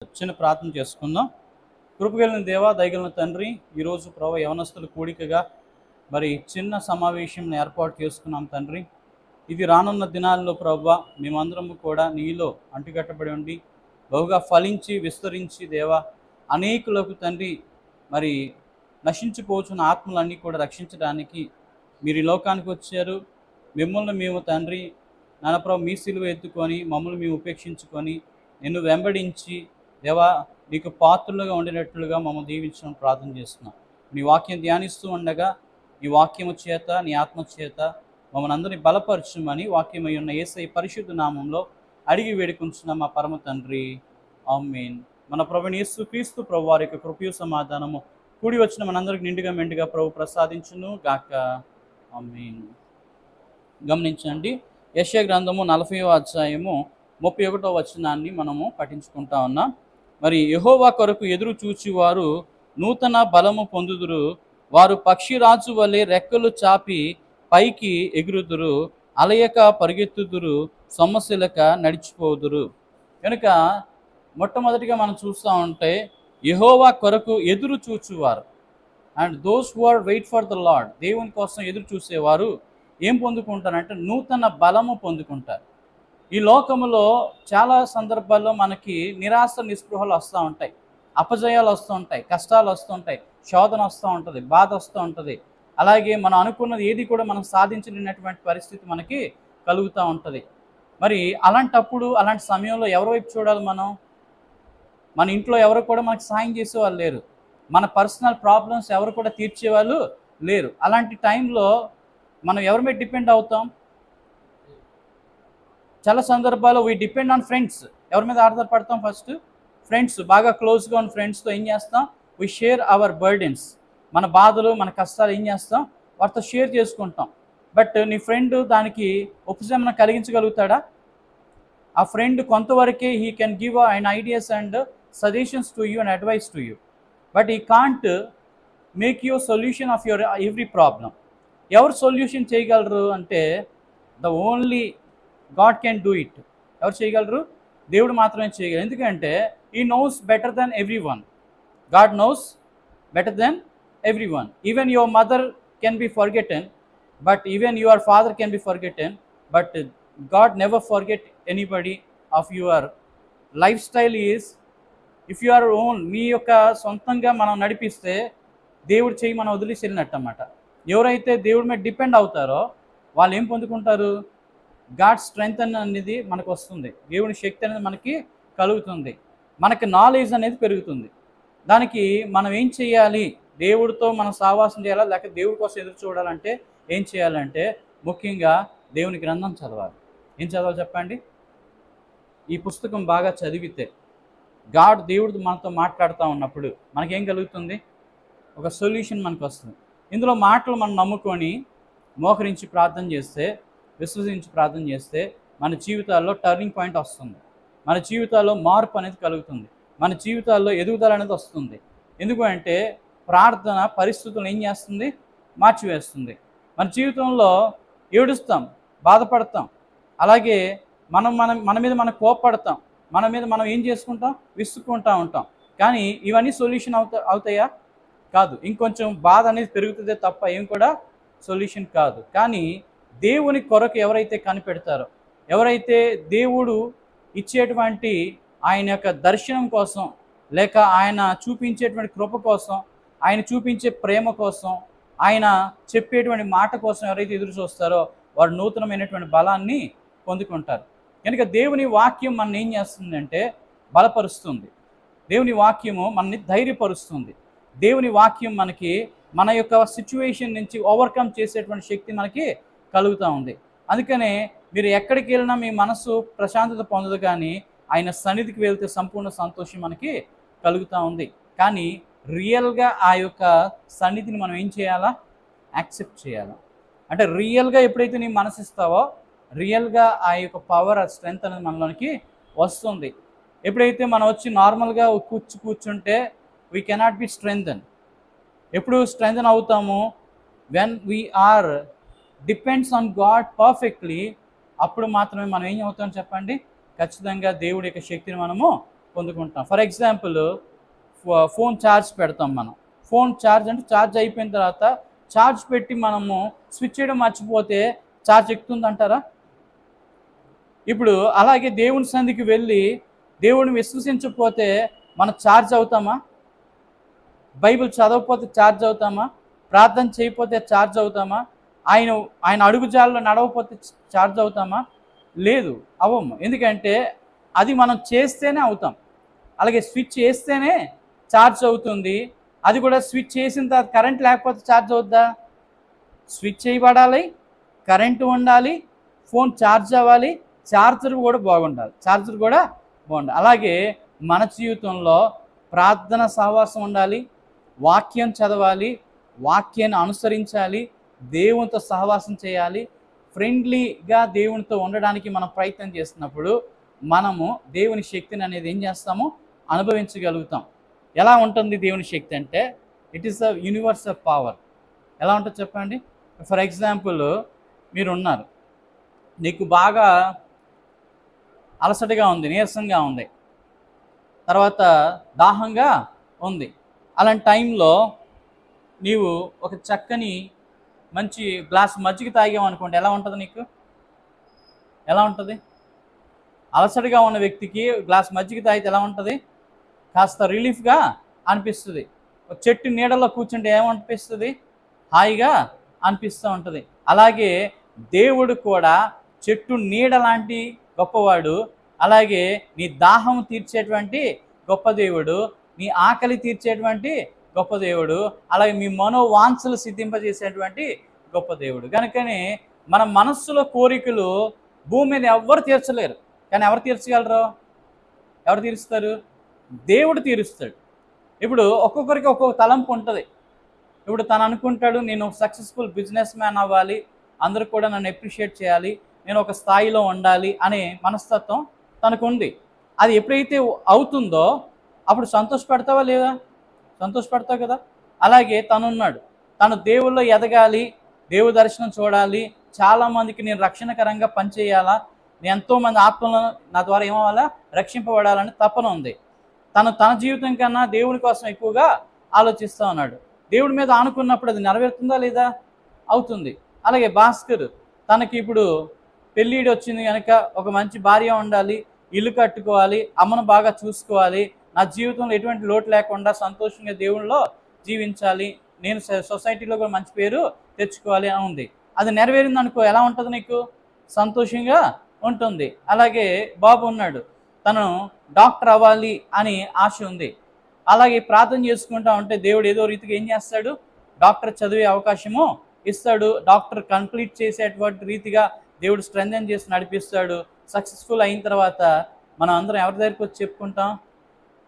చిన్న ప్రార్థన చేసుకుందాం. కృపగలిగిన దేవా, దయగలిగిన తండ్రి, ఈరోజు ప్రభు యవనస్తుల కూడికగా మరి చిన్న సమావేశం ఏర్పాటు చేసుకున్నాం తండ్రి. ఇది రానున్న దినాల్లో ప్రభు మేమందరము కూడా నీలో అంటుకట్టబడి ఉండి బహుగా ఫలించి విస్తరించి దేవా అనేకులకు తండ్రి మరి నశించిపోతున్న ఆత్మలన్నీ కూడా రక్షించడానికి మీరు ఈ లోకానికి వచ్చారు. మిమ్మల్ని మేము తండ్రి నాన్న ప్రభు మీ సిలువ ఎత్తుకొని మమ్మల్ని మేము ఉపేక్షించుకొని నిన్ను వెంబడించి దేవా నీకు పాత్రలుగా ఉండినట్లుగా మమ్మల్ని దీవించడం ప్రార్థన చేస్తున్నాం. నీ వాక్యం ధ్యానిస్తూ ఉండగా నీ వాక్యము చేత నీ ఆత్మ చేత మమ్మల్ని అందరినీ బలపరచమని వాక్యమై ఉన్న యేసయ్య పరిశుద్ధ నామంలో అడిగి వేడుకుంటున్నాం మా పరమ తండ్రి, ఆమేన్. మన ప్రభువైన యేసుక్రీస్తు ప్రభు వారి యొక్క కృపయు సమాధానము కూడి వచ్చిన మనందరికి నిండుగా మెండుగా ప్రభు ప్రసాదించును గాక, ఆమేన్. గమనించండి, యెషయా గ్రంథము 40వ అధ్యాయము 31వ వచనాన్ని మనము పఠించుకుంటా ఉన్నాం. మరి యెహోవా కొరకు ఎదురు చూచువారు నూతన బలము పొందుదురు, వారు పక్షిరాజు వలె రెక్కలు చాపి పైకి ఎగురుదురు, అలయక పరిగెత్తుదురు, సొమ్మసిలక నడిచిపోదురు. కనుక మొట్టమొదటిగా మనం చూస్తూ ఉంటే యెహోవా కొరకు ఎదురు చూచువారు, and those who are wait for the Lord, దేవుని కోసం ఎదురు చూసేవారు ఏం పొందుకుంటారంటే నూతన బలము పొందుకుంటారు. ఈ లోకములో చాలా సందర్భాల్లో మనకి నిరాశ నిస్పృహలు వస్తూ ఉంటాయి, అపజయాలు వస్తూ ఉంటాయి, కష్టాలు వస్తూ ఉంటాయి, శోధన వస్తూ ఉంటుంది, బాధ వస్తూ ఉంటుంది. అలాగే మనం అనుకున్నది ఏది కూడా మనం సాధించలేనటువంటి పరిస్థితి మనకి కలుగుతూ ఉంటుంది. మరి అలాంటప్పుడు అలాంటి సమయంలో ఎవరి వైపు చూడాలి మనం? మన ఇంట్లో ఎవరు కూడా మనకు సాయం చేసేవాళ్ళు లేరు, మన పర్సనల్ ప్రాబ్లమ్స్ ఎవరు కూడా తీర్చేవాళ్ళు లేరు. అలాంటి టైంలో మనం ఎవరి మీద డిపెండ్ అవుతాం? చాలా సందర్భాల్లో వీ డిపెండ్ ఆన్ ఫ్రెండ్స్. ఎవరి మీద ఆధారపడతాం? First friends. బాగా క్లోజ్గా ఉన్న ఫ్రెండ్స్తో ఏం చేస్తాం? We share our burdens. మన బాధలు మన కష్టాలు ఏం చేస్తాం? వారితో షేర్ చేసుకుంటాం. బట్ నీ ఫ్రెండ్ దానికి ఉపశమనం కలిగించగలుగుతాడా? ఆ ఫ్రెండ్ కొంతవరకే he can give and ideas and suggestions to you and advice to you, but he can't make you solution of your every problem. ఎవరు సొల్యూషన్ చేయగలరు అంటే the only God can do it. ఎవరు చేయగలరు? దేవుడు మాత్రమే చేయగలరు. ఎందుకంటే he knows better than every one. God knows better than every one. Even your mother can be forgotten, but even your father can be forgotten, but God never forget anybody of your life style is if you are own. మీ యొక్క సొంతంగా మనం నడిపిస్తే దేవుడు చేయి మనం వదిలేసి వెళ్ళినట్టు అన్నమాట. ఎవరైతే దేవుడి మీద డిపెండ్ అవుతారో వాళ్ళు ఏం పొందుకుంటారు? గాడ్ స్ట్రెంగ్త్ అనేది మనకు వస్తుంది, దేవుని శక్తి అనేది మనకి కలుగుతుంది, మనకి నాలెడ్జ్ అనేది పెరుగుతుంది. దానికి మనం ఏం చేయాలి? దేవుడితో మనం సావాసం చేయాలా, లేకపోతే దేవుడి కోసం ఎదురు చూడాలంటే ఏం చేయాలంటే ముఖ్యంగా దేవుని గ్రంథం చదవాలి. ఏం చదవాలి చెప్పండి? ఈ పుస్తకం బాగా చదివితే దేవుడు మనతో మాట్లాడుతూ ఉన్నప్పుడు మనకేం కలుగుతుంది? ఒక సొల్యూషన్ మనకు వస్తుంది. ఇందులో మాటలు మనం నమ్ముకొని మోకరించి ప్రార్థన చేస్తే, విశ్వసించి ప్రార్థన చేస్తే మన జీవితాల్లో టర్నింగ్ పాయింట్ వస్తుంది, మన జీవితాల్లో మార్పు అనేది కలుగుతుంది, మన జీవితాల్లో ఎదుగుదల అనేది వస్తుంది. ఎందుకంటే ప్రార్థన పరిస్థితులను ఏం చేస్తుంది? మార్చివేస్తుంది. మన జీవితంలో ఏడుస్తాం, బాధపడతాం, అలాగే మన మీద మనం కోపపడతాం, మన మీద మనం ఏం చేసుకుంటాం? విసుక్కుంటూ ఉంటాం. కానీ ఇవన్నీ సొల్యూషన్ అవుతాయా? కాదు. ఇంకొంచెం బాధ అనేది పెరుగుతుందే తప్ప ఏం కూడా సొల్యూషన్ కాదు. కానీ దేవుని కొరకు ఎవరైతే కనిపెడతారో, ఎవరైతే దేవుడు ఇచ్చేటువంటి ఆయన యొక్క దర్శనం కోసం, లేక ఆయన చూపించేటువంటి కృప కోసం, ఆయన చూపించే ప్రేమ కోసం, ఆయన చెప్పేటువంటి మాట కోసం ఎవరైతే ఎదురు చూస్తారో వారు నూతనమైనటువంటి బలాన్ని పొందుకుంటారు. కనుక దేవుని వాక్యం మన ఏం చేస్తుందంటే బలపరుస్తుంది, దేవుని వాక్యము మనని ధైర్యపరుస్తుంది, దేవుని వాక్యం మనకి మన యొక్క సిచ్యువేషన్ నుంచి ఓవర్కమ్ చేసేటువంటి శక్తి మనకి కలుగుతూ ఉంది. అందుకనే మీరు ఎక్కడికి వెళ్ళినా మీ మనసు ప్రశాంతత పొందదు, కానీ ఆయన సన్నిధికి వెళ్తే సంపూర్ణ సంతోషం మనకి కలుగుతూ ఉంది. కానీ రియల్గా ఆ యొక్క సన్నిధిని మనం ఏం చేయాలా? యాక్సెప్ట్ చేయాలా. అంటే రియల్గా ఎప్పుడైతే నీ మనసు ఇస్తావో రియల్గా ఆ యొక్క పవర్, ఆ స్ట్రెంగ్త్ అనేది మనలోనికి వస్తుంది. ఎప్పుడైతే మనం వచ్చి నార్మల్గా కూర్చుంటే వీ కెనాట్ బి స్ట్రెంగ్థెన్. ఎప్పుడు స్ట్రెంగ్థెన్ అవుతాము? When we are depends on God perfectly. అప్పుడు మాత్రమే మనం ఏం అవుతాం చెప్పండి? ఖచ్చితంగా దేవుడి యొక్క శక్తిని మనము పొందుకుంటాం. ఫర్ ఎగ్జాంపుల్ ఫోన్ ఛార్జ్ పెడతాం మనం. ఫోన్ ఛార్జ్ అంటే ఛార్జ్ అయిపోయిన తర్వాత ఛార్జ్ పెట్టి మనము స్విచ్ చేయడం మర్చిపోతే ఛార్జ్ ఎక్కుతుందంటారా? ఇప్పుడు అలాగే దేవుని సన్నిధికి వెళ్ళి దేవుడిని విశ్వసించకపోతే మనం ఛార్జ్ అవుతామా? బైబిల్ చదవకపోతే ఛార్జ్ అవుతామా? ప్రార్థన చేయకపోతే ఛార్జ్ అవుతామా? ఆయన అడుగుజాల్లో నడవకపోతే ఛార్జ్ అవుతామా? లేదు, అవ్వము. ఎందుకంటే అది మనం చేస్తేనే అవుతాం. అలాగే స్విచ్ చేస్తేనే ఛార్జ్ అవుతుంది. అది కూడా స్విచ్ చేసిన తర్వాత కరెంట్ లేకపోతే ఛార్జ్ అవుద్దా? స్విచ్ చేయబడాలి, కరెంటు ఉండాలి, ఫోన్ ఛార్జ్ అవ్వాలి, ఛార్జర్ కూడా బాగుండాలి. అలాగే మన జీవితంలో ప్రార్థన సహవాసం ఉండాలి, వాక్యం చదవాలి, వాక్యాన్ని అనుసరించాలి, దేవునితో సహవాసం చేయాలి. ఫ్రెండ్లీగా దేవునితో ఉండడానికి మనం ప్రయత్నం చేస్తున్నప్పుడు మనము దేవుని శక్తిని అనేది ఏం చేస్తాము? అనుభవించగలుగుతాం. ఎలా ఉంటుంది దేవుని శక్తి అంటే? It is a universal power. ఎలా ఉంటుంది చెప్పండి? ఫర్ ఎగ్జాంపుల్, మీరు ఉన్నారు, నీకు బాగా అలసటగా ఉంది, నీరసంగా ఉంది, తర్వాత దాహంగా ఉంది. అలాంటి టైంలో నీవు ఒక చక్కని మంచి గ్లాస్ మజ్జిగ తాగామనుకోండి, ఎలా ఉంటుంది నీకు? ఎలా ఉంటుంది? అలసటగా ఉన్న వ్యక్తికి గ్లాస్ మజ్జిగ తాగితే ఎలా ఉంటుంది? కాస్త రిలీఫ్గా అనిపిస్తుంది. ఒక చెట్టు నీడలో కూర్చుంటే ఏమనిపిస్తుంది? హాయిగా అనిపిస్తూ ఉంటుంది. అలాగే దేవుడు కూడా చెట్టు నీడ లాంటి గొప్పవాడు. అలాగే నీ దాహం తీర్చేటువంటి గొప్ప దేవుడు, నీ ఆకలి తీర్చేటువంటి గొప్ప దేవుడు, అలాగే మీ మనోవాంఛలు సిద్ధింపజేసేటువంటి గొప్ప దేవుడు. కనుకనే మన మనస్సులో కోరికలు భూమి మీద ఎవ్వరు తీర్చలేరు. కానీ ఎవరు తీర్చగలరు? ఎవరు తీరుస్తారు? దేవుడు తీరుస్తాడు. ఇప్పుడు ఒక్కొక్కరికి ఒక్కొక్క తలంపు ఉంటుంది. ఇప్పుడు తను అనుకుంటాడు, నేను సక్సెస్ఫుల్ బిజినెస్ మ్యాన్ అవ్వాలి, అందరూ కూడా నన్ను అప్రిషియేట్ చేయాలి, నేను ఒక స్థాయిలో ఉండాలి అనే మనస్తత్వం తనకు ఉంది. అది ఎప్పుడైతే అవుతుందో అప్పుడు సంతోషపడతావా లేదా? సంతోషపడతావు కదా. అలాగే తనున్నాడు, తను దేవుల్లో ఎదగాలి, దేవుడి దర్శనం చూడాలి, చాలామందికి నేను రక్షణకరంగా పనిచేయాలా, నేను ఎంతోమంది ఆత్మలను నా ద్వారా ఏమవ్వాలా? రక్షింపబడాలని తపన ఉంది. తన జీవితం కన్నా దేవుని కోసం ఎక్కువగా ఆలోచిస్తూ ఉన్నాడు. దేవుడి మీద ఆనుకున్నప్పుడు అది నెరవేరుతుందా లేదా? అవుతుంది. అలాగే భాస్కర్, తనకి ఇప్పుడు పెళ్ళిడి వచ్చింది కనుక ఒక మంచి భార్య ఉండాలి, ఇల్లు కట్టుకోవాలి, అమ్మను బాగా చూసుకోవాలి, నా జీవితంలో ఎటువంటి లోటు లేకుండా సంతోషంగా దేవునిలో జీవించాలి, నేను సొసైటీలో కూడా మంచి పేరు తెచ్చుకోవాలి అని ఉంది. అది నెరవేరింది అనుకో, ఎలా ఉంటుంది నీకు? సంతోషంగా ఉంటుంది. అలాగే బాబు ఉన్నాడు, తను డాక్టర్ అవ్వాలి అని ఆశ ఉంది. అలాగే ప్రార్థన చేసుకుంటా ఉంటే దేవుడు ఏదో రీతిగా ఏం చేస్తాడు? డాక్టర్ చదివే అవకాశము ఇస్తాడు. డాక్టర్ కంప్లీట్ చేసేటువంటి రీతిగా దేవుడు స్ట్రెంథెన్ చేసి నడిపిస్తాడు. సక్సెస్ఫుల్ అయిన తర్వాత మనం అందరం ఎవరి దగ్గరికి వచ్చి చెప్పుకుంటాం?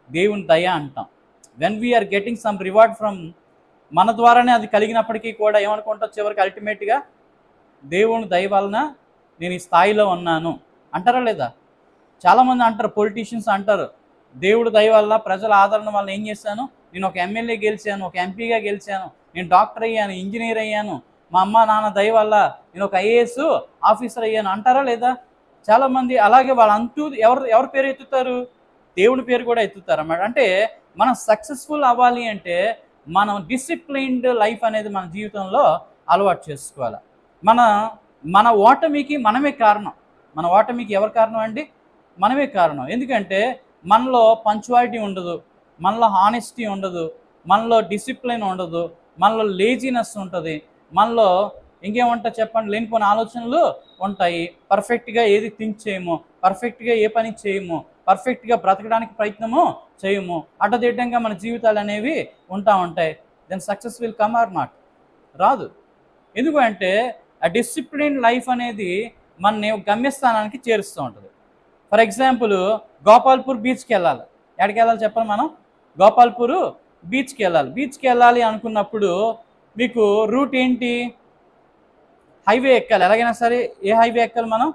దేవుని దయ అంటాం. When we are getting some reward from, మన ద్వారానే అది కలిగినప్పటికీ కూడా ఏమనుకుంటాం? చివరికి అల్టిమేట్గా దేవుని దయ వలన నేను ఈ స్థాయిలో ఉన్నాను అంటారా లేదా? చాలామంది అంటారు, పొలిటీషియన్స్ అంటారు, దేవుడు దయ వల్ల, ప్రజల ఆదరణ వల్ల ఏం చేశాను, నేను ఒక ఎమ్మెల్యే గెలిచాను, ఒక ఎంపీగా గెలిచాను, నేను డాక్టర్ అయ్యాను, ఇంజనీర్ అయ్యాను, మా అమ్మ నాన్న దయ వల్ల నేను ఒక ఐఏఎస్ ఆఫీసర్ అయ్యాను అంటారా లేదా? చాలామంది అలాగే వాళ్ళంటూ ఎవరి పేరు ఎత్తుతారు? దేవుడి పేరు కూడా ఎత్తుతారు అన్నమాట. అంటే మనం సక్సెస్ఫుల్ అవ్వాలి అంటే మనం డిసిప్లైన్డ్ లైఫ్ అనేది మన జీవితంలో అలవాటు చేసుకోవాలి. మన ఓటమికి మనమే కారణం. మన ఓటమికి ఎవరు కారణం అండి? మనమే కారణం. ఎందుకంటే మనలో పంక్చువాలిటీ ఉండదు, మనలో హానెస్టీ ఉండదు, మనలో డిసిప్లిన్ ఉండదు, మనలో లేజినెస్ ఉంటుంది, మనలో ఇంకేముంటాయి చెప్పండి? లేనిపోయిన ఆలోచనలు ఉంటాయి. పర్ఫెక్ట్గా ఏది థింక్ చేయము, పర్ఫెక్ట్గా ఏ పని చేయము, పర్ఫెక్ట్గా బ్రతకడానికి ప్రయత్నము చేయము. అడ్డదిడ్డంగా మన జీవితాలు అనేవి ఉంటాయి. Then success will come or not? రాదు. ఎందుకు అంటే ఆ డిసిప్లిన్ లైఫ్ అనేది మన గమ్యస్థానానికి చేరుస్తూ ఉంటుంది. ఫర్ ఎగ్జాంపుల్, గోపాల్పూర్ బీచ్కి వెళ్ళాలి. ఎక్కడికి వెళ్ళాలి చెప్పండి? మనం గోపాల్పూర్ బీచ్కి వెళ్ళాలి. బీచ్కి వెళ్ళాలి అనుకున్నప్పుడు మీకు రూట్ ఏంటి? హైవే ఎక్కాలి. ఎలాగైనా సరే ఏ హైవే ఎక్కాలి మనం?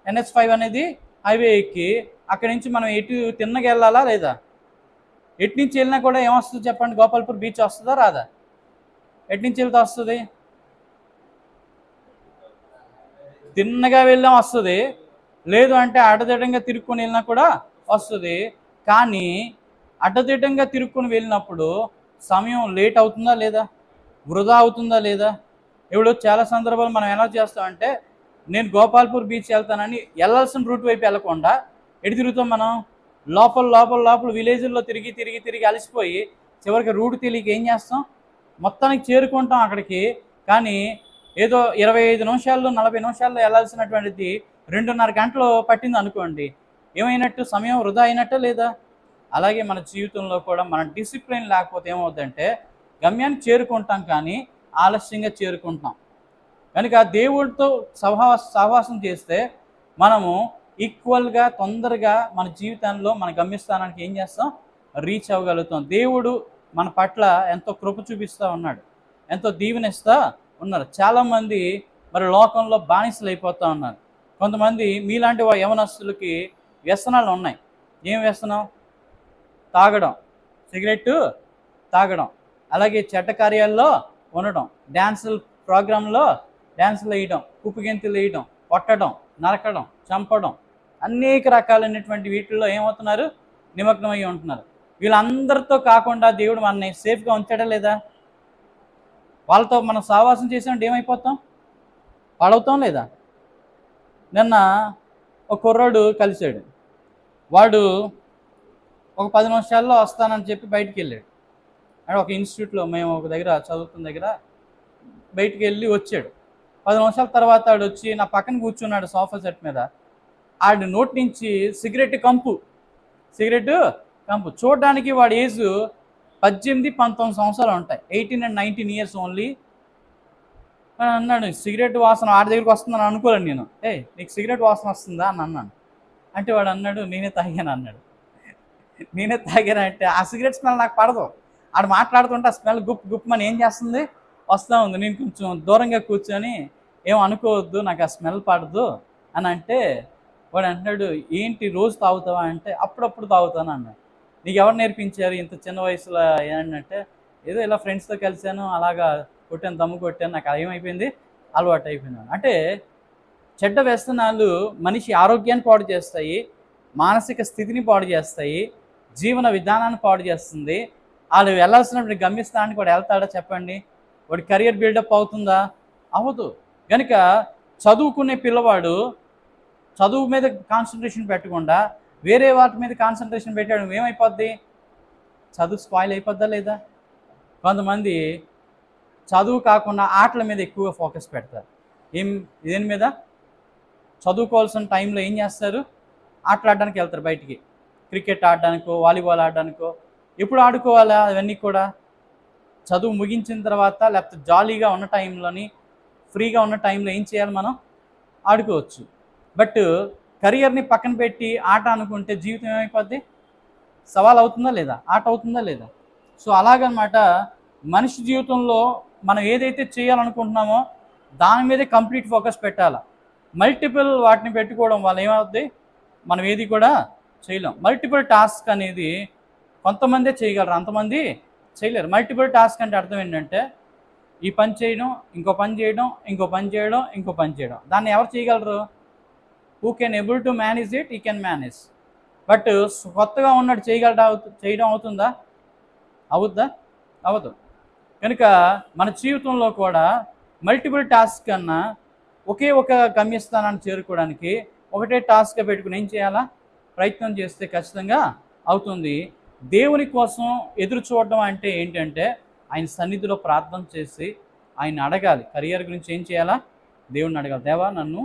NH5 అనేది హైవే ఎక్కి అక్కడి నుంచి మనం ఎటు తిన్నగా వెళ్ళాలా లేదా? ఎటు నుంచి వెళ్ళినా కూడా ఏమొస్తుంది చెప్పండి? గోపాల్పూర్ బీచ్ వస్తుందా రాదా? ఎటు నుంచి వెళ్తే వస్తుంది? తిన్నగా వెళ్ళాం వస్తుంది, లేదు అంటే అడదడంగా తిరుక్కొని వెళ్ళినా కూడా వస్తుంది. కానీ అడ్డదిడ్డంగా తిరుక్కొని వెళ్ళినప్పుడు సమయం లేట్ అవుతుందా లేదా, వృధా అవుతుందా లేదా? ఇప్పుడు చాలా సందర్భాలు మనం ఎలా చేస్తామంటే, నేను గోపాల్పూర్ బీచ్ వెళ్తానని వెళ్ళాల్సిన రూట్ వైపు వెళ్ళకుండా ఎటు తిరుగుతాం మనం, లోపల లోపల లోపల విలేజ్ల్లో తిరిగి తిరిగి తిరిగి అలసిపోయి చివరికి రూట్ తెలియక ఏం చేస్తాం, మొత్తానికి చేరుకుంటాం అక్కడికి. కానీ ఏదో 25 నిమిషాల్లో 40 నిమిషాల్లో వెళ్ళాల్సినటువంటిది 2.5 గంటలు పట్టింది అనుకోండి, ఏమైనట్టు, సమయం వృధా అయినట్టే లేదా? అలాగే మన జీవితంలో కూడా మన డిసిప్లిన్ లేకపోతే ఏమవుతుందంటే గమ్యాన్ని చేరుకుంటాం కానీ ఆలస్యంగా చేరుకుంటాం. కనుక దేవుడితో సహవాసం చేస్తే మనము ఈక్వల్గా తొందరగా మన జీవితంలో మన గమ్యస్థానానికి ఏం చేస్తాం, రీచ్ అవ్వగలుగుతాం. దేవుడు మన పట్ల ఎంతో కృప చూపిస్తూ ఉన్నాడు, ఎంతో దీవెనిస్తూ ఉన్నారు. చాలామంది మరి లోకంలో బానిసలు అయిపోతూ ఉన్నారు. కొంతమంది మీలాంటి యవనస్తులకి వ్యసనాలు ఉన్నాయి. ఏం వ్యసనం? తాగడం, సిగరెట్ తాగడం, అలాగే చెడ్డ కార్యాల్లో ఉండడం, డ్యాన్సుల ప్రోగ్రాంలో డ్యాన్సులు వేయడం, కుప్పిగెంతులు వేయడం, కొట్టడం, నరకడం, చంపడం, అనేక రకాలైనటువంటి వీటిల్లో ఏమవుతున్నారు, నిమగ్నమై ఉంటున్నారు. వీళ్ళందరితో కాకుండా దేవుడు మనల్ని సేఫ్గా ఉంచాడా లేదా? వాళ్ళతో మనం సహవాసం చేసినట్టు ఏమైపోతాం, పాడవుతాం లేదా? నిన్న ఒక కుర్రాడు కలిశాడు. వాడు ఒక 10 నిమిషాల్లో వస్తానని చెప్పి బయటికి వెళ్ళాడు. అంటే ఒక ఇన్స్టిట్యూట్లో మేము ఒక దగ్గర చదువుతున్న దగ్గర బయటికి వెళ్ళి వచ్చాడు. 10 నిమిషాల తర్వాత ఆడు వచ్చి నా పక్కన కూర్చున్నాడు సోఫా సెట్ మీద. ఆడి నోటి నుంచి సిగరెట్ కంపు చూడడానికి వాడి ఏజ్ 18-19 సంవత్సరాలు ఉంటాయి. 18 and 19 years ఓన్లీ. అన్నాడు, సిగరెట్ వాసన ఆడి దగ్గరికి వస్తుందని అనుకోలేను నేను. నీకు సిగరెట్ వాసన వస్తుందా అని అన్నాను. అంటే వాడు అన్నాడు, నేనే తాగాను అన్నాడు. నేనే తాగానంటే ఆ సిగరెట్ స్మెల్ నాకు పడదు. ఆడు మాట్లాడుతుంటే ఆ స్మెల్ గుప్పమని ఏం చేస్తుంది, వస్తూ ఉంది. నేను కొంచెం దూరంగా కూర్చొని ఏం అనుకోవద్దు, నాకు ఆ స్మెల్ పడదు అని అంటే వాడు అంటున్నాడు, ఏంటి రోజు తాగుతావా అంటే అప్పుడప్పుడు తాగుతాను అన్నాడు. నీకు ఎవరు నేర్పించారు ఇంత చిన్న వయసులో ఏంటంటే, ఏదో ఇలా ఫ్రెండ్స్తో కలిసాను, అలాగా కొట్టాను, దమ్ము కొట్టాను, నాకు ఏమైపోయింది, అలవాటు అయిపోయింది. అంటే చెడ్డ వ్యసనాలు మనిషి ఆరోగ్యాన్ని పాడు చేస్తాయి, మానసిక స్థితిని పాడు చేస్తాయి, జీవన విధానాన్ని పాడు చేస్తుంది. వాళ్ళు వెళ్ళాల్సినటువంటి గమ్యస్థానానికి వాడు వెళ్తాడా చెప్పండి? వాడి కెరియర్ బిల్డప్ అవుతుందా? అవ్వదు. కనుక చదువుకునే పిల్లవాడు చదువు మీద కాన్సన్ట్రేషన్ పెట్టకుండా వేరే వాటి మీద కాన్సన్ట్రేషన్ పెట్టడం ఏమైపోద్ది, చదువు స్పాయిల్ అయిపోద్దా లేదా? కొంతమంది చదువు కాకుండా ఆటల మీద ఎక్కువగా ఫోకస్ పెడతారు. దేని మీద? చదువుకోవాల్సిన టైంలో ఏం చేస్తారు, ఆటలు ఆడడానికి వెళ్తారు బయటికి, క్రికెట్ ఆడడానికో వాలీబాల్ ఆడడానికో. ఎప్పుడు ఆడుకోవాలా అవన్నీ కూడా? చదువు ముగించిన తర్వాత, లేకపోతే జాలీగా ఉన్న టైంలోని, ఫ్రీగా ఉన్న టైంలో ఏం చేయాలి, మనం ఆడుకోవచ్చు. బట్ కెరియర్ని పక్కన పెట్టి ఆట అనుకుంటే జీవితం ఏమైపోద్ది, సవాల్ అవుతుందా లేదా, ఆట అవుతుందా లేదా? సో అలాగనమాట మనిషి జీవితంలో మనం ఏదైతే చేయాలనుకుంటున్నామో దాని మీదే కంప్లీట్ ఫోకస్ పెట్టాలి. మల్టిపుల్ వాటిని పెట్టుకోవడం వల్ల ఏమవుద్ది, మనం ఏది కూడా చేయలేం. మల్టిపుల్ టాస్క్ అనేది కొంతమందే చేయగలరు, అంతమంది చేయలేరు. మల్టిపుల్ టాస్క్ అంటే అర్థం ఏంటంటే, ఈ పని చేయడం, ఇంకో పని చేయడం, ఇంకో పని చేయడం, ఇంకో పని చేయడం. దాన్ని ఎవరు చేయగలరు? Who can able to manage it, ఈ కెన్ మేనేజ్. బట్ కొత్తగా ఉన్నట్టు చేయడం అవుతుందా, అవుద్దా? అవ్వదు. కనుక మన జీవితంలో కూడా మల్టిపుల్ టాస్క్ కన్నా ఒకే ఒక గమ్యస్థానాన్ని చేరుకోవడానికి ఒకటే టాస్క్గా పెట్టుకుని ఏం చేయాలా, ప్రయత్నం చేస్తే ఖచ్చితంగా అవుతుంది. దేవుని కోసం ఎదురు చూడడం అంటే ఏంటంటే, ఆయన సన్నిధిలో ప్రార్థన చేసి ఆయన అడగాలి. కెరియర్ గురించి ఏం చేయాలా, దేవుడిని అడగాలి. దేవా, నన్ను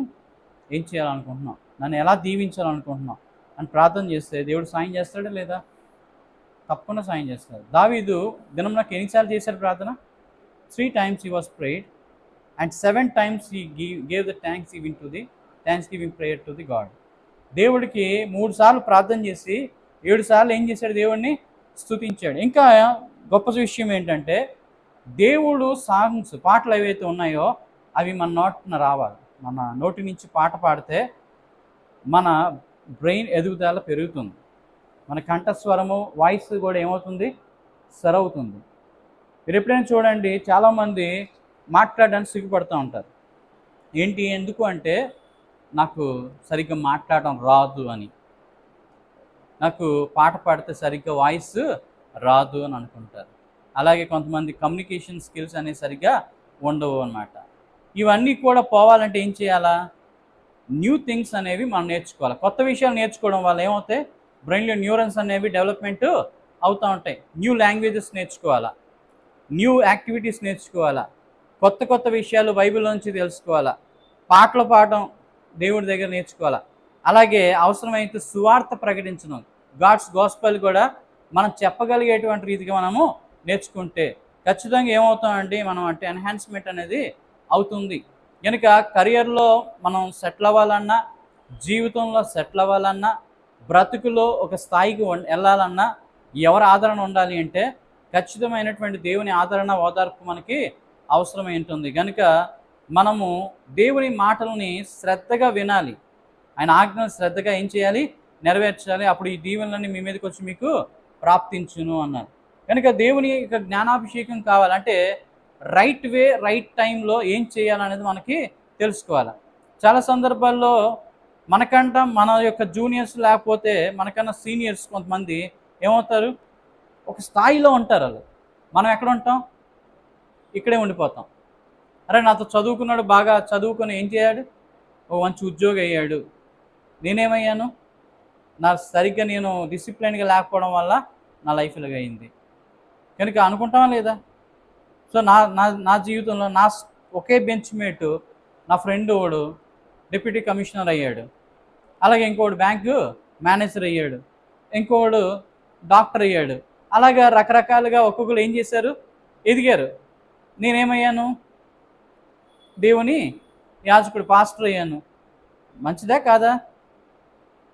ఏం చేయాలనుకుంటున్నావు, నన్ను ఎలా దీవించాలనుకుంటున్నావు అని ప్రార్థన చేస్తే దేవుడు సాయం చేస్తాడా లేదా? తప్పకుండా సాయం చేస్తాడు. దావీదు దినం నాకు ఎన్నిసార్లు చేశాడు ప్రార్థన? 3 times he was prayed and 7 times he gave the thanksgiving prayer to the God. దేవుడికి 3 సార్లు ప్రార్థన చేసి 7 సార్లు ఏం చేశాడు, దేవుడిని స్తుతించాడు. ఇంకా గొప్ప విషయం ఏంటంటే, దేవుడు సాంగ్స్, పాటలు ఏవైతే ఉన్నాయో అవి మన నోటిన రావాలి. మన నోటి నుంచి పాట పాడితే మన బ్రెయిన్ ఎదుగుదల పెరుగుతుంది, మన కంఠస్వరము, వాయిస్ కూడా ఏమవుతుంది, సరవుతుంది. మీరు ఎప్పుడైనా చూడండి, చాలామంది మాట్లాడడానికి సిగ్గుపడుతూ ఉంటారు. ఏంటి, ఎందుకు అంటే, నాకు సరిగ్గా మాట్లాడడం రాదు అని. నాకు పాట పాడితే సరిగ్గా వాయిస్ రాదు అని అనుకుంటారు. అలాగే కొంతమంది కమ్యూనికేషన్ స్కిల్స్ అనేవి సరిగ్గా ఉండవు అన్నమాట. ఇవన్నీ కూడా పోవాలంటే ఏం చేయాలా? న్యూ థింగ్స్ అనేవి మనం నేర్చుకోవాలి. కొత్త విషయాలు నేర్చుకోవడం వల్ల ఏమవుతాయి? బ్రెయిన్లో న్యూరన్స్ అనేవి డెవలప్మెంట్ అవుతూ ఉంటాయి. న్యూ లాంగ్వేజెస్ నేర్చుకోవాలా, న్యూ యాక్టివిటీస్ నేర్చుకోవాలా, కొత్త కొత్త విషయాలు బైబిల్ నుంచి తెలుసుకోవాలా, పాటలు పాడడం దేవుడి దగ్గర నేర్చుకోవాలా. అలాగే అవసరమైతే సువార్త ప్రకటించడం, గాడ్స్ గాస్పెల్ కూడా మనం చెప్పగలిగేటువంటి రీతిగా మనము నేర్చుకుంటే ఖచ్చితంగా ఏమవుతామండి, మనం అంటే ఎన్హాన్స్మెంట్ అనేది అవుతుంది. కనుక కెరియర్లో మనం సెటిల్ అవ్వాలన్నా, జీవితంలో సెటిల్ అవ్వాలన్నా, బ్రతుకులో ఒక స్థాయికి వెళ్ళాలన్నా ఎవరి ఆదరణ ఉండాలి అంటే ఖచ్చితమైనటువంటి దేవుని ఆదరణ, ఓదార్పు మనకి అవసరమై ఉంటుంది. కనుక మనము దేవుని మాటలని శ్రద్ధగా వినాలి, ఆయన ఆజ్ఞలు శ్రద్ధగా ఏం చేయాలి? నెరవేర్చాలి. అప్పుడు ఈ దీవెనలన్నీ మీ మీదకి వచ్చి మీకు ప్రాప్తించును అన్నారు. కనుక దేవుని యొక్క జ్ఞానాభిషేకం కావాలంటే రైట్ వే, రైట్ టైంలో ఏం చేయాలనేది మనకి తెలుసుకోవాలి. చాలా సందర్భాల్లో మనకంట మన యొక్క జూనియర్స్ లేకపోతే మనకన్నా సీనియర్స్ కొంతమంది ఏమవుతారు? ఒక స్థాయిలో ఉంటారు వాళ్ళు. మనం ఎక్కడ ఉంటాం? ఇక్కడే ఉండిపోతాం. అరే నాతో చదువుకున్నాడు, బాగా చదువుకొని ఏం చేయాడు? ఒక మంచి ఉద్యోగం అయ్యాడు, నేనేమయ్యాను? సరిగ్గా నేను డిసిప్లిన్గా లేకపోవడం వల్ల నా లైఫ్ ఇలాగ అయింది. కనుక అనుకుంటామా లేదా? సో నా జీవితంలో ఒకే బెంచ్ మేటు నా ఫ్రెండ్ వాడు డిప్యూటీ కమిషనర్ అయ్యాడు, అలాగే ఇంకోడు బ్యాంకు మేనేజర్ అయ్యాడు, ఇంకోడు డాక్టర్ అయ్యాడు. అలాగా రకరకాలుగా ఒక్కొక్కరు ఏం చేశారు? ఎదిగారు. నేనేమయ్యాను? దేవుని యాజకుడు, పాస్టర్ అయ్యాను. మంచిదా కాదా?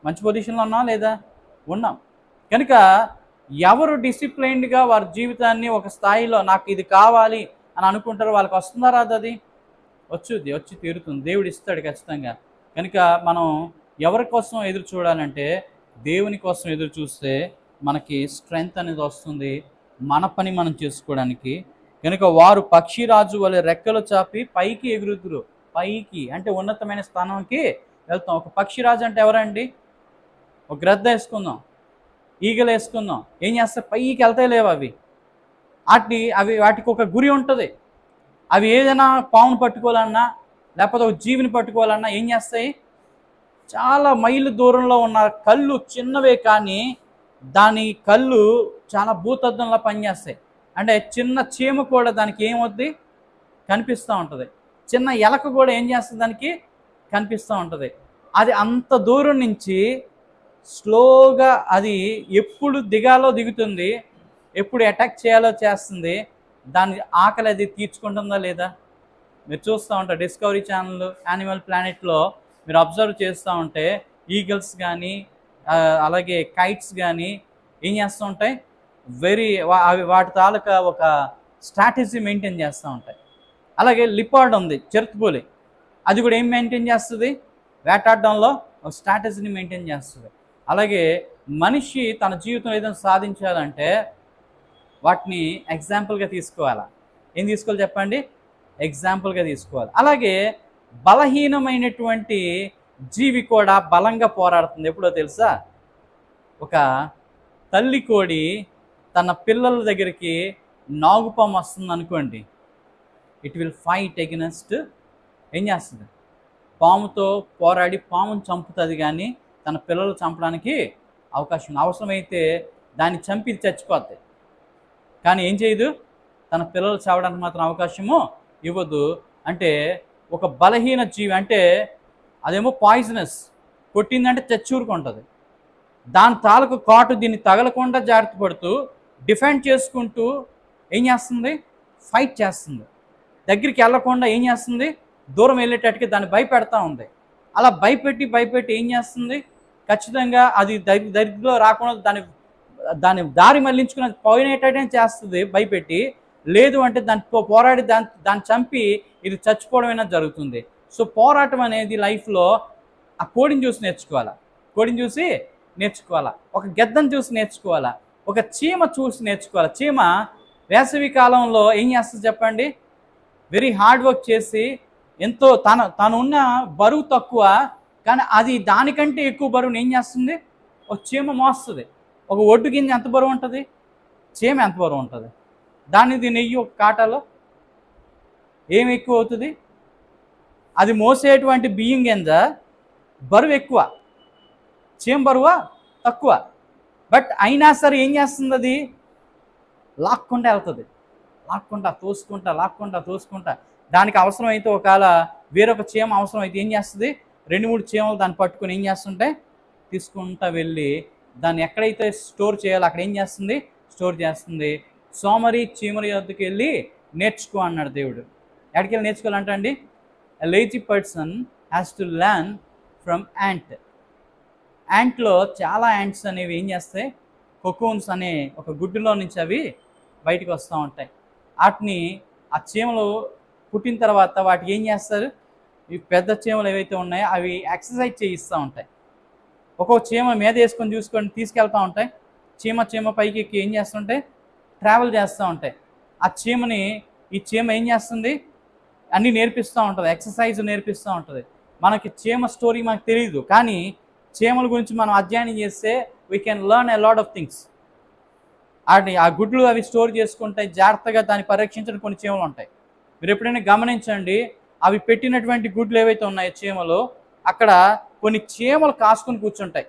మంచి పొజిషన్లో ఉన్నాం లేదా? ఉన్నాం. కనుక ఎవరు డిసిప్లైన్డ్గా వారి జీవితాన్ని ఒక స్థాయిలో నాకు ఇది కావాలి అని అనుకుంటారో వాళ్ళకి వస్తుందా రాదు? అది వచ్చి తీరుతుంది. దేవుడు ఇస్తాడు ఖచ్చితంగా. కనుక మనం ఎవరి కోసం ఎదురు చూడాలంటే దేవుని కోసం ఎదురు చూస్తే మనకి స్ట్రెంగ్త్ అనేది వస్తుంది, మన పని మనం చేసుకోవడానికి. కనుక వారు పక్షిరాజు వలె రెక్కలు చాపి పైకి ఎగురుతురు. పైకి అంటే ఉన్నతమైన స్థానానికి వెళ్తాం. ఒక పక్షిరాజు అంటే ఎవరండి? ఒక గ్రద్ద వేసుకుందాం, ఈగలు వేసుకుందాం, ఏం చేస్తాయి? పైకి వెళ్తాయి లేవు అవి. వాటికి ఒక గురి ఉంటుంది. అవి ఏదైనా పావును పట్టుకోవాలన్నా లేకపోతే ఒక జీవిని పట్టుకోవాలన్నా ఏం చేస్తాయి? చాలా మైళ్ళు దూరంలో ఉన్న కళ్ళు చిన్నవే, కానీ దాని కళ్ళు చాలా భూతద్దంలా పనిచేస్తాయి. అంటే చిన్న చీమ కూడా దానికి ఏమవుద్ది? కనిపిస్తూ ఉంటుంది. చిన్న ఎలక కూడా ఏం చేస్తుంది? దానికి కనిపిస్తూ ఉంటుంది. అది అంత దూరం నుంచి స్లోగా అది ఎప్పుడు దిగాలో దిగుతుంది, ఎప్పుడు అటాక్ చేయాలో చేస్తుంది. దాని ఆకలి అది తీర్చుకుంటుందా లేదా? మీరు చూస్తూ ఉంటారు డిస్కవరీ ఛానల్, యానిమల్ ప్లానెట్లో మీరు అబ్జర్వ్ చేస్తూ ఉంటే ఈగల్స్ కానీ అలాగే కైట్స్ కానీ ఏం చేస్తూ ఉంటాయి? వాటి తాలూకా ఒక స్ట్రాటజీ మెయింటైన్ చేస్తూ ఉంటాయి. అలాగే లిపార్డ్ ఉంది, చిరుతపులి, అది కూడా ఏం మెయింటైన్ చేస్తుంది? వేటాడడంలో ఒక స్ట్రాటజీని మెయింటైన్ చేస్తుంది. అలాగే మనిషి తన జీవితం ఏదైనా సాధించాలంటే వాటిని ఎగ్జాంపుల్గా తీసుకోవాలా. ఏం తీసుకోవాలి చెప్పండి? ఎగ్జాంపుల్గా తీసుకోవాలి. అలాగే బలహీనమైనటువంటి జీవి కూడా బలంగా పోరాడుతుంది. ఎప్పుడో తెలుసా? ఒక తల్లి కోడి తన పిల్లల దగ్గరికి నాగుపాము వస్తుంది అనుకోండి, ఇట్ విల్ ఫైట్ ఎగెన్స్ట్. ఏం చేస్తుంది? పాముతో పోరాడి పామును చంపుతుంది, కానీ తన పిల్లలు చంపడానికి అవసరమైతే దాన్ని చంపి చచ్చిపోతాయి, కానీ ఏం చేయదు? తన పిల్లలు చావడానికి మాత్రం అవకాశము ఇవ్వదు. అంటే ఒక బలహీన జీవి, అంటే అదేమో పాయిజనస్, కొట్టిందంటే చచ్చూరుకుంటుంది. దాని తాలూకు కాటు దీన్ని తగలకుండా జాగ్రత్త పడుతూ డిఫెండ్ చేసుకుంటూ ఏం చేస్తుంది? ఫైట్ చేస్తుంది. దగ్గరికి వెళ్ళకుండా ఏం చేస్తుంది? దూరం వెళ్ళేటట్టుగా దాన్ని భయపెడతా ఉంది. అలా భయపెట్టి ఏం చేస్తుంది? ఖచ్చితంగా అది దరిద్రలో రాకుండా దాని దారి మళ్లించుకుని పోయినట్టే చేస్తుంది భయపెట్టి. లేదు అంటే పోరాడి దాన్ని చంపి ఇది చచ్చిపోవడమైనా జరుగుతుంది. సో పోరాటం అనేది లైఫ్లో ఆ కోడిని చూసి నేర్చుకోవాలా, కోడిని చూసి నేర్చుకోవాలా, ఒక గెద్దను చూసి నేర్చుకోవాలా, ఒక చీమ చూసి నేర్చుకోవాలి. చీమ వేసవి కాలంలో ఏం చేస్తుంది చెప్పండి? వెరీ హార్డ్ వర్క్ చేసి ఎంతో తను ఉన్న బరువు తక్కువ, కానీ అది దానికంటే ఎక్కువ బరువుని ఏం చేస్తుంది? ఒక చీమ మోస్తుంది. ఒక ఒడ్డు గింజ ఎంత బరువు ఉంటుంది, చీమ ఎంత బరువు ఉంటుంది? దాన్ని నెయ్యి ఒక కాటాలో ఏమి ఎక్కువ అవుతుంది? అది మోసేటువంటి బియ్యం గింజ బరువు ఎక్కువ, చీమ బరువా తక్కువ. బట్ అయినా సరే ఏం చేస్తుంది? అది లాక్కుంటా వెళ్తుంది, లాక్కుంటా తోసుకుంటా. దానికి అవసరం అయితే ఒకవేళ వేరొక చీమ అవసరం అయితే ఏం చేస్తుంది? 2-3 చీమలు దాన్ని పట్టుకొని ఏం చేస్తుంటే తీసుకుంటా వెళ్ళి దాన్ని ఎక్కడైతే స్టోర్ చేయాలో అక్కడ ఏం చేస్తుంది? స్టోర్ చేస్తుంది. సోమరి చీమరి వద్దకు వెళ్ళి నేర్చుకో అన్నాడు దేవుడు. ఎక్కడికి వెళ్ళి నేర్చుకోవాలంట అండి? A lazy person has to learn from ant. యాంట్లో చాలా యాంట్స్ అనేవి ఏం చేస్తాయి? కొకోన్స్ అనే ఒక గుడ్డులో నుంచి అవి బయటకు వస్తూ ఉంటాయి. వాటిని ఆ చీమలు పుట్టిన తర్వాత వాటికి ఏం చేస్తారు? ఈ పెద్ద చీమలు ఏవైతే ఉన్నాయో అవి ఎక్సర్సైజ్ చేయిస్తూ ఉంటాయి. ఒక్కొక్క చీమ మీద వేసుకొని చూసుకొని తీసుకెళ్తూ ఉంటాయి. చీమ పైకి ఎక్కి ఏం చేస్తుంటాయి? ట్రావెల్ చేస్తూ ఉంటాయి. ఆ చీమని ఈ చీమ ఏం చేస్తుంది? అన్నీ నేర్పిస్తూ ఉంటుంది, ఎక్సర్సైజ్ నేర్పిస్తూ ఉంటుంది. మనకి చీమ స్టోరీ మనకు తెలియదు, కానీ చీమల గురించి మనం అధ్యయనం చేస్తే we can learn a lot of things. ఆ గుడ్లు అవి స్టోర్ చేసుకుంటాయి, జాగ్రత్తగా దాన్ని పరీక్షించడం కొన్ని చీమలు ఉంటాయి. మీరు ఎప్పుడైనా గమనించండి, అవి పెట్టినటువంటి గుడ్లు ఏవైతే ఉన్నాయో చీమలు, అక్కడ కొన్ని చీమలు కాసుకొని కూర్చుంటాయి.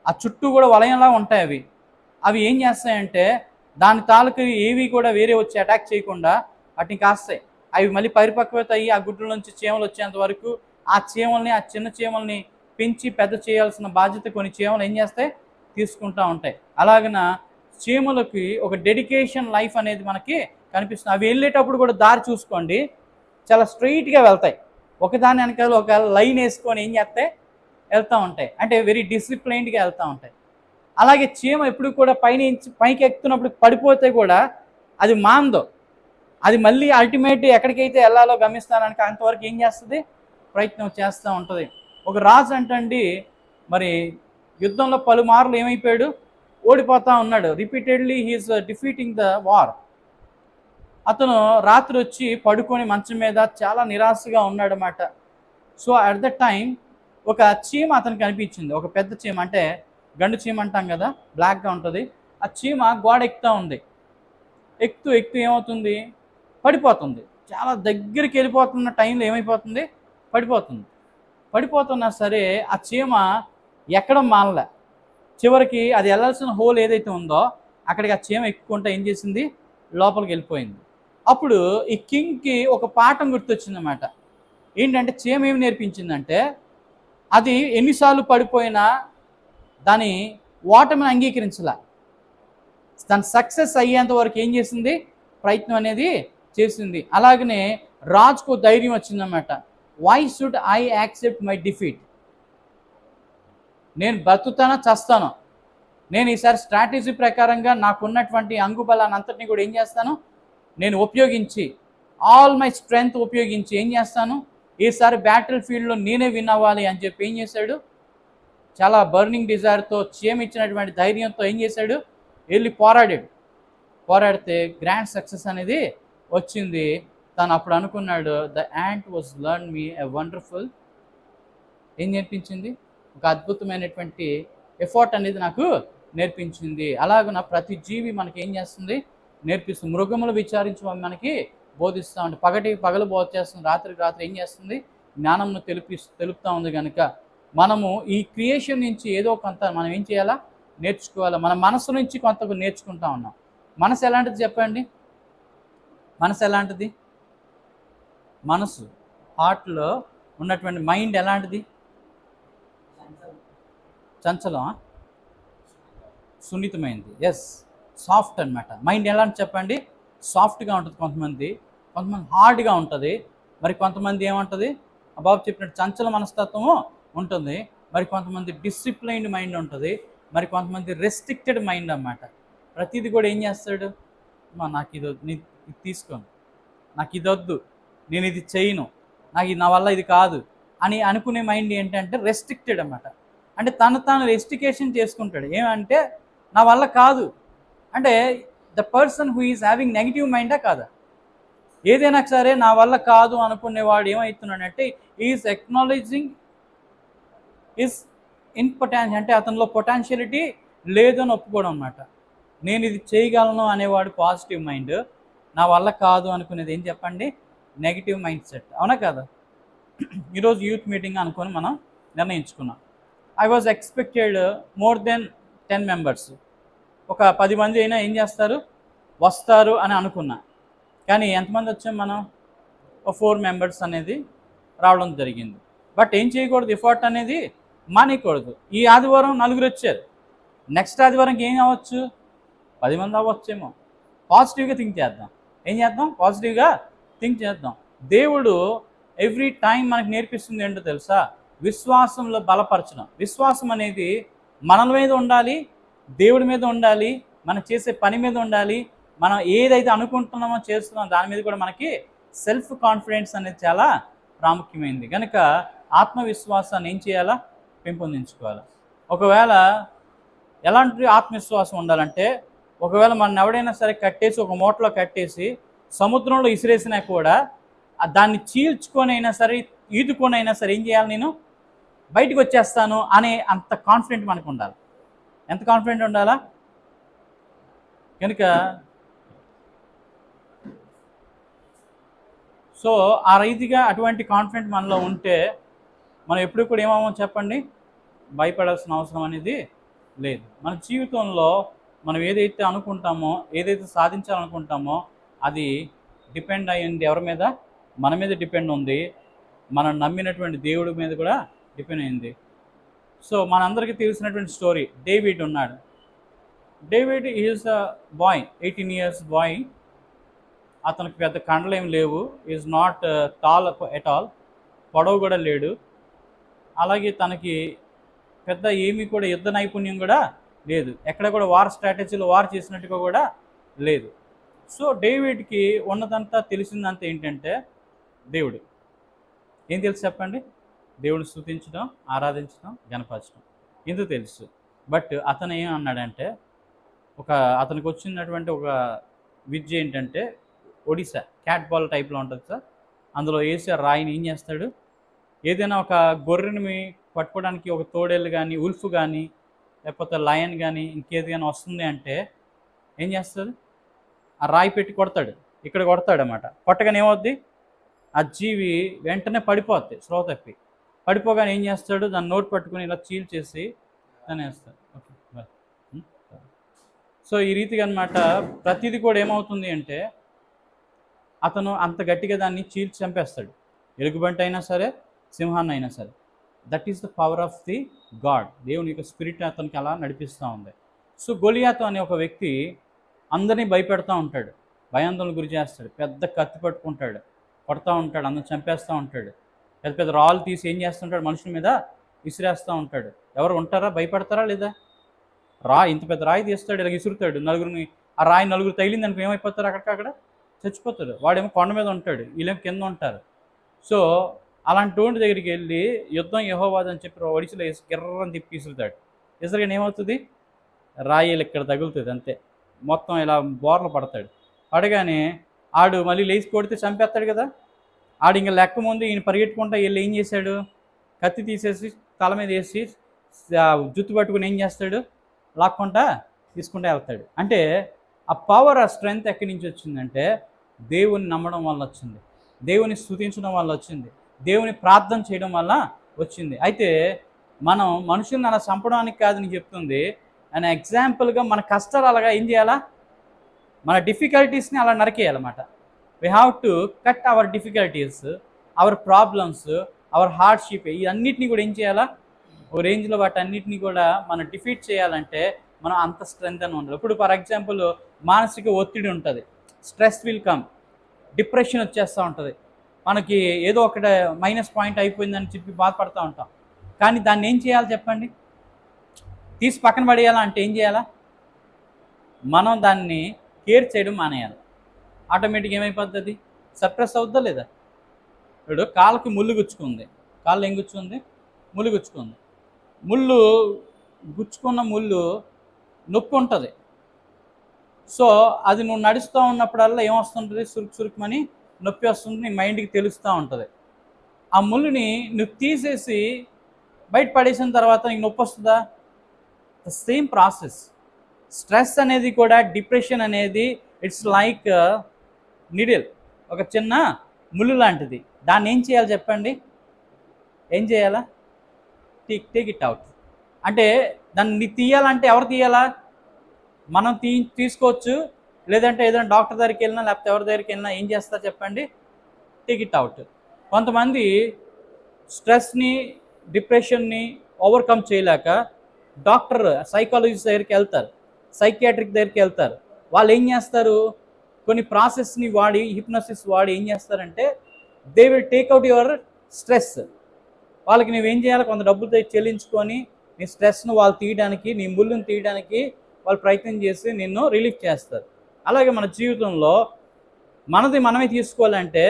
ఆ చుట్టూ కూడా వలయంలా ఉంటాయి. అవి ఏం చేస్తాయంటే దాని తాలూకు ఏవి కూడా వేరే వచ్చి అటాక్ చేయకుండా వాటిని కాస్తాయి. అవి మళ్ళీ పరిపక్వత అయ్యి ఆ గుడ్ల నుంచి చీమలు వచ్చేంత వరకు ఆ చీమల్ని, ఆ చిన్న చీమల్ని పెంచి పెద్ద చేయాల్సిన బాధ్యత కొన్ని చీమలు ఏం చేస్తాయి? తీసుకుంటూ ఉంటాయి. అలాగన చీమలకి ఒక డెడికేషన్ లైఫ్ అనేది మనకి కనిపిస్తుంది. అవి వెళ్ళేటప్పుడు కూడా దారి చూసుకోండి, చాలా స్ట్రైట్గా వెళ్తాయి. ఒకదాని వెనకాల ఒక లైన్ వేసుకొని ఏం చేస్తాయి? వెళ్తూ ఉంటాయి. అంటే వెరీ డిసిప్లైన్డ్గా వెళ్తూ ఉంటాయి. అలాగే చీమ ఎప్పుడు కూడా పైకి ఎక్కుతున్నప్పుడు పడిపోతే కూడా అది మాందో, అది మళ్ళీ అల్టిమేట్ ఎక్కడికైతే వెళ్ళాలో గమిస్తానికి అంతవరకు ఏం చేస్తుంది? ప్రయత్నం చేస్తూ ఉంటుంది. ఒక రాజు అంటండి మరి యుద్ధంలో పలుమార్లు ఏమైపోయాడు? ఓడిపోతూ ఉన్నాడు. Repeatedly he is defeating the war. అతను రాత్రి వచ్చి పడుకొని మంచం మీద చాలా నిరాశగా ఉన్నాడన్నమాట. సో అట్ ద టైం ఒక చీమ అతనికి కనిపించింది. ఒక పెద్ద చీమ, అంటే గండు చీమ అంటాం కదా, బ్లాక్గా ఉంటుంది. ఆ చీమ గోడ ఎక్కుతూ ఉంది. ఎక్కుతూ ఏమవుతుంది? పడిపోతుంది. చాలా దగ్గరికి వెళ్ళిపోతున్న టైంలో ఏమైపోతుంది? పడిపోతున్నా సరే ఆ చీమ ఎక్కడం మానలే. చివరికి అది వెళ్ళాల్సిన హోల్ ఏదైతే ఉందో అక్కడికి ఆ చీమ ఎక్కుకుంటా ఏం చేసింది? లోపలికి వెళ్ళిపోయింది. అప్పుడు ఈ కింగ్కి ఒక పాఠం గుర్తొచ్చిందన్నమాట. ఏంటంటే చీమ ఏమి నేర్పించిందంటే, అది ఎన్నిసార్లు పడిపోయినా దాని ఓటమిని అంగీకరించలే. దాని సక్సెస్ అయ్యేంత వరకు ఏం చేసింది? ప్రయత్నం అనేది చేసింది. అలాగనే రాజుకు ధైర్యం వచ్చిందన్నమాట. Why should I accept my defeat? నేను బ్రతుకుతానో చస్తానో, నేను ఈసారి స్ట్రాటజీ ప్రకారంగా నాకున్నటువంటి అంగుబలాన్ని అంతటినీ కూడా ఏం చేస్తాను? నేను ఉపయోగించి ఆల్ మై స్ట్రెంగ్త్ ఉపయోగించి ఏం చేస్తాను? ఈసారి బ్యాటిల్ ఫీల్డ్లో నేనే విన్ అవ్వాలి అని చెప్పి ఏం చేశాడు? చాలా బర్నింగ్ డిజైర్తో, చీమ ఇచ్చినటువంటి ధైర్యంతో ఏం చేశాడు? వెళ్ళి పోరాడితే గ్రాండ్ సక్సెస్ అనేది వచ్చింది. తను అప్పుడు అనుకున్నాడు, the ant was learn me a wonderful. ఏం నేర్పించింది? ఒక అద్భుతమైనటువంటి ఎఫర్ట్ అనేది నాకు నేర్పించింది. అలాగున ప్రతి జీవి మనకి ఏం చేస్తుంది? నేర్పిస్తుంది. మృగములు విచారించి మనకి బోధిస్తూ ఉంటుంది. పగలు బోధ చేస్తుంది, రాత్రికి రాత్రి ఏం చేస్తుంది? జ్ఞానంను తెలుపుతూ ఉంది. కనుక మనము ఈ క్రియేషన్ నుంచి ఏదో కొంత మనం ఏం చేయాలా? నేర్చుకోవాలా. మన మనసు నుంచి కొంత నేర్చుకుంటా ఉన్నాం. మనసు ఎలాంటిది చెప్పండి? మనసు ఎలాంటిది? మనసు, హార్ట్లో ఉన్నటువంటి మైండ్ ఎలాంటిది? చంచలం, సున్నితమైంది. ఎస్, సాఫ్ట్ అనమాట. మైండ్ ఎలాంటి చెప్పండి? సాఫ్ట్గా ఉంటుంది. కొంతమంది హార్డ్గా ఉంటుంది. మరి కొంతమంది ఏముంటుంది? బాబు చెప్పినట్టు చంచల మనస్తత్వము ఉంటుంది. మరి కొంతమంది డిసిప్లైన్డ్ మైండ్ ఉంటుంది. మరి కొంతమంది రెస్ట్రిక్టెడ్ మైండ్ అన్నమాట. ప్రతిదీ కూడా ఏం చేస్తాడు? నాకు ఇది తీసుకోను, నాకు ఇది వద్దు, నేను ఇది చేయను, నా వల్ల ఇది కాదు అని అనుకునే మైండ్ ఏంటంటే రెస్ట్రిక్టెడ్ అన్నమాట. అంటే తాను రెస్ట్రికేషన్ చేసుకుంటాడు. ఏమంటే నా వల్ల కాదు అంటే the person who is having negative మైండా కాదా? ఏదైనా సరే నా వల్ల కాదు అనుకునేవాడు ఏమవుతున్నాడంటే ఈజ్ ఎక్నాలజింగ్ హిస్ ఇన్పొటాన్షియల్ అంటే అతనిలో పొటాన్షియలిటీ లేదని ఒప్పుకోవడం అన్నమాట. నేను ఇది చేయగలను అనేవాడు పాజిటివ్ మైండ్, నా వల్ల కాదు అనుకునేది ఏం చెప్పండి, నెగిటివ్ మైండ్ సెట్. అవునా కదా? ఈరోజు యూత్ మీటింగ్ అనుకొని మనం నిర్ణయించుకున్నాం. I was expected more than 10 members, ఒక 10 మంది అయినా ఏం చేస్తారు, వస్తారు అని అనుకున్నా. కానీ ఎంతమంది వచ్చాం మనం, ఒక 4 మెంబర్స్ అనేది రావడం జరిగింది. బట్ ఏం చేయకూడదు, ఎఫర్ట్ అనేది మానేయకూడదు. ఈ ఆదివారం 4 వచ్చారు, నెక్స్ట్ ఆదివారంకి ఏం అవ్వచ్చు, 10 మంది అవ్వచ్చేమో. పాజిటివ్గా థింక్ చేద్దాం. ఏం చేద్దాం, పాజిటివ్గా థింక్ చేద్దాం. దేవుడు ఎవ్రీ టైం మనకు నేర్పిస్తుంది ఏంటో తెలుసా, విశ్వాసంలో బలపరచడం. విశ్వాసం అనేది మన మీద ఉండాలి, దేవుడి మీద ఉండాలి, మనం చేసే పని మీద ఉండాలి, మనం ఏదైతే అనుకుంటున్నామో చేస్తున్నామో దాని మీద కూడా మనకి సెల్ఫ్ కాన్ఫిడెన్స్ అనేది చాలా ప్రాముఖ్యమైనది. కనుక ఆత్మవిశ్వాసాన్ని ఏం చేయాలా, పెంపొందించుకోవాలి. ఒకవేళ ఎలాంటి ఆత్మవిశ్వాసం ఉండాలంటే, ఒకవేళ మన ఎవడైనా సరే కట్టేసి ఒక మూటలో కట్టేసి సముద్రంలో ఇసిరేసినా కూడా దాన్ని చీల్చుకొని అయినా సరే ఈదుకొని అయినా సరే ఏం చేయాలి, నేను బయటకు వచ్చేస్తాను అనే అంత కాన్ఫిడెంట్ మనకు ఉండాలి. ఎంత కాన్ఫిడెంట్ ఉండాలా? కనుక సో ఆ రీతిగా అటువంటి కాన్ఫిడెంట్ మనలో ఉంటే మనం ఎప్పుడు కూడా ఏమో చెప్పండి, భయపడాల్సిన అవసరం అనేది లేదు. మన జీవితంలో మనం ఏదైతే అనుకుంటామో, ఏదైతే సాధించాలనుకుంటామో అది డిపెండ్ అయ్యింది ఎవరి మీద, మన మీద డిపెండ్ ఉంది, మనం నమ్మినటువంటి దేవుడి మీద కూడా డిపెండ్ అయింది. సో మనందరికీ తెలిసినటువంటి స్టోరీ, డేవిడ్ ఉన్నాడు. David is a boy, 18 years boy. అతనికి పెద్ద కండలు ఏమి లేవు, is not tall at all, పొడవు కూడా లేడు. అలాగే తనకి పెద్ద ఏమీ కూడా యుద్ధ నైపుణ్యం కూడా లేదు, ఎక్కడ కూడా వార్ స్ట్రాటజీలో వార్ చేసినట్టుగా కూడా లేదు. సో డేవిడ్కి ఉన్నదంతా తెలిసిందంతా ఏంటంటే దేవుడు. ఏం తెలుసు చెప్పండి, దేవుడిని స్తుతించడం, ఆరాధించడం, గణపరచడం, ఎందుకు తెలుసు. బట్ అతను ఏమన్నాడంటే, అతనికి వచ్చినటువంటి ఒక విద్య ఏంటంటే ఒడిశా క్యాట్ బాల్ టైప్లో ఉంటుంది సార్, అందులో వేసి ఆ రాయిని ఏం చేస్తాడు, ఏదైనా ఒక గొర్రెని పట్టుకోవడానికి ఒక తోడేళ్ళు కానీ, ఉల్ఫ్ కానీ, లేకపోతే లయన్ కానీ, ఇంకేది కానీ వస్తుంది అంటే ఏం చేస్తుంది, ఆ రాయి పెట్టి కొడతాడు, ఇక్కడ కొడతాడు అన్నమాట. కొట్టగానే ఏమవుద్ది, ఆ జీవి వెంటనే పడిపోద్ది, స్లో తప్పి పడిపోగానే ఏం చేస్తాడు, దాన్ని నోట్ పట్టుకుని ఇలా చీల్చేసి దాన్ని వేస్తాడు. Okay bye. సో ఈ రీతిగా అనమాట ప్రతిదీ కూడా ఏమవుతుంది అంటే అతను అంత గట్టిగా దాన్ని చీల్చి చంపేస్తాడు, ఎలుగుబంటి అయినా సరే, సింహాన్ని అయినా సరే. That is the power of the God. దేవుని యొక్క స్పిరిట్ అతనికి అలా నడిపిస్తూ ఉంది. సో గొలియాతు అనే ఒక వ్యక్తి అందరినీ భయపెడతా ఉంటాడు, భయాందోళన గురి చేస్తాడు, పెద్ద కత్తి పట్టుకుంటాడు, కొడతా ఉంటాడు, అందరిని చంపేస్తూ ఉంటాడు, పెద్ద పెద్ద రాళ్ళు తీసి ఏం చేస్తుంటాడు, మనుషుల మీద విసిరేస్తూ ఉంటాడు. ఎవరు ఉంటారా, భయపడతారా లేదా? ఇంత పెద్ద రాయి తీస్తాడు, ఇలా విసురుతాడు, నలుగురిని, ఆ రాయి నలుగురు తగిలింది అనుకో ఏమైపోతారు, అక్కడికక్కడ చచ్చిపోతాడు. వాడేమో కొండ మీద ఉంటాడు, వీళ్ళేమో కింద ఉంటారు. సో అలాంటి వాడి దగ్గరికి వెళ్ళి యుద్ధం యెహోవాది అని చెప్పి ఒడిసిలో వేసి గిర్రని తిప్పి విసురుతాడు. విసరగానే ఏమవుతుంది, రాయిలు ఇక్కడ తగులుతుంది, అంతే మొత్తం ఇలా బోర్లు పడతాడు. పడగానే ఆడు మళ్ళీ లేచి కొడితే చంపేస్తాడు కదా. ఆడు ఇంకా లెక్క ముందు ఈయన పరిగెట్టుకుంటా వెళ్ళి ఏం చేశాడు, కత్తి తీసేసి తల మీద వేసి జుత్తు పట్టుకుని ఏం చేస్తాడు, లాక్కుంటా తీసుకుంటూ వెళ్తాడు. అంటే ఆ పవర్, ఆ స్ట్రెంగ్త్ ఎక్కడి నుంచి వచ్చిందంటే దేవుని నమ్మడం వల్ల వచ్చింది, దేవుని స్తుతించడం వల్ల వచ్చింది, దేవుని ప్రార్థన చేయడం వల్ల వచ్చింది. అయితే మనం మనుషుల్ని అలా చంపడానికి కాదు నేను చెప్తుంది, అని ఎగ్జాంపుల్గా మన కష్టాలు అలాగా ఏం చేయాలా, మన డిఫికల్టీస్ని అలా నరికేయాలన్నమాట. We have to cut our difficulties, our problems, our hardship, ఇవన్నిటిని కూడా ఏం చేయాలా, ఓ రేంజ్లో వాటన్నిటిని కూడా మనం డిఫీట్ చేయాలంటే మనం అంత స్ట్రెంగ్త్ అని ఉండాలి. ఇప్పుడు ఫర్ ఎగ్జాంపుల్ మానసిక ఒత్తిడి ఉంటుంది, స్ట్రెస్ విల్ కమ్, డిప్రెషన్ వచ్చేస్తూ ఉంటుంది, మనకి ఏదో ఒకటి మైనస్ పాయింట్ అయిపోయిందని చెప్పి బాధపడుతూ ఉంటాం. కానీ దాన్ని ఏం చేయాలి చెప్పండి, తీసి పక్కన పడేయాలా అంటే ఏం చేయాలా, మనం దాన్ని కేర్ చేయడం మానేయాలి. ఆటోమేటిక్గా ఏమైపోతుంది, సప్రెస్ అవుద్దా లేదా. ఇప్పుడు కాళ్ళకి ముళ్ళు గుచ్చుకుంది, కాళ్ళు ఏం గుచ్చుకుంది, ముళ్ళు గుచ్చుకుంది, ముళ్ళు గుచ్చుకున్న ముళ్ళు నొప్పి ఉంటుంది. సో అది నువ్వు నడుస్తూ ఉన్నప్పుడల్లా ఏమొస్తుంటుంది, సురుకు సురుకుమని నొప్పి వస్తుంది, నీ మైండ్కి తెలుస్తూ ఉంటుంది. ఆ ముళ్ళుని నువ్వు తీసేసి బయట పడేసిన తర్వాత నీకు నొప్పి వస్తుందా? The same process. స్ట్రెస్ అనేది కూడా, డిప్రెషన్ అనేది ఇట్స్ లైక్ నీడిల్, ఒక చిన్న ముళ్ళు లాంటిది. దాన్ని ఏం చేయాలి చెప్పండి? ఏం చేయాలా? Take it out. అంటే దాన్ని తీయాలంటే ఎవరు తీయాలా? మనం తీసుకోవచ్చు. లేదంటే ఏదైనా డాక్టర్ దగ్గరికి వెళ్ళినా, లేకపోతే ఎవరి దగ్గరికి వెళ్ళినా ఏం చేస్తారు చెప్పండి? Take it out. కొంతమంది స్ట్రెస్ని, డిప్రెషన్ని ఓవర్కమ్ చేయలేక డాక్టర్, సైకాలజిస్ట్ దగ్గరికి వెళ్తారు, సైకియాట్రిక్ దగ్గరికి వెళ్తారు. వాళ్ళు ఏం చేస్తారు? కొన్ని ప్రాసెస్ని వాడి, హిప్నోసిస్ వాడి ఏం చేస్తారంటే they will take out your stress. వాళ్ళకి నువ్వేం చేయాలి? కొంత డబ్బులు చెల్లించుకొని నీ స్ట్రెస్ను వాళ్ళు తీయడానికి, నీ ముళ్ళును తీయడానికి వాళ్ళు ప్రయత్నం చేసి నిన్ను రిలీఫ్ చేస్తారు. అలాగే మన జీవితంలో మనది మనమే తీసుకోవాలంటే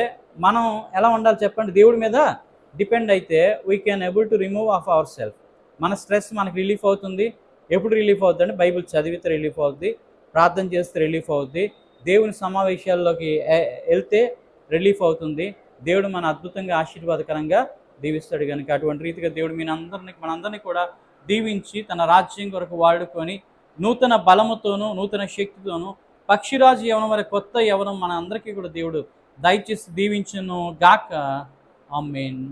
మనం ఎలా ఉండాలి చెప్పండి? దేవుడి మీద డిపెండ్ అయితే we can able to remove of our self. మన స్ట్రెస్ మనకు రిలీఫ్ అవుతుంది. ఎప్పుడు రిలీఫ్ అవుతుంది అంటే బైబిల్ చదివితే రిలీఫ్ అవుద్ది, ప్రార్థన చేస్తే రిలీఫ్ అవుద్ది, దేవుని సమావేశాల్లోకి వెళ్తే రిలీఫ్ అవుతుంది. దేవుడు మన అద్భుతంగా ఆశీర్వాదకరంగా దీవిస్తాడు. కనుక అటువంటి రీతిగా దేవుడు మనందరినీ కూడా దీవించి తన రాజ్యం కొరకు వాడుకొని నూతన బలముతోనూ, నూతన శక్తితోనూ, పక్షిరాజు యవనం వరకు కొత్త యవనం మన అందరికీ కూడా దేవుడు దయచేసి దీవించును గాక. ఆమేన్.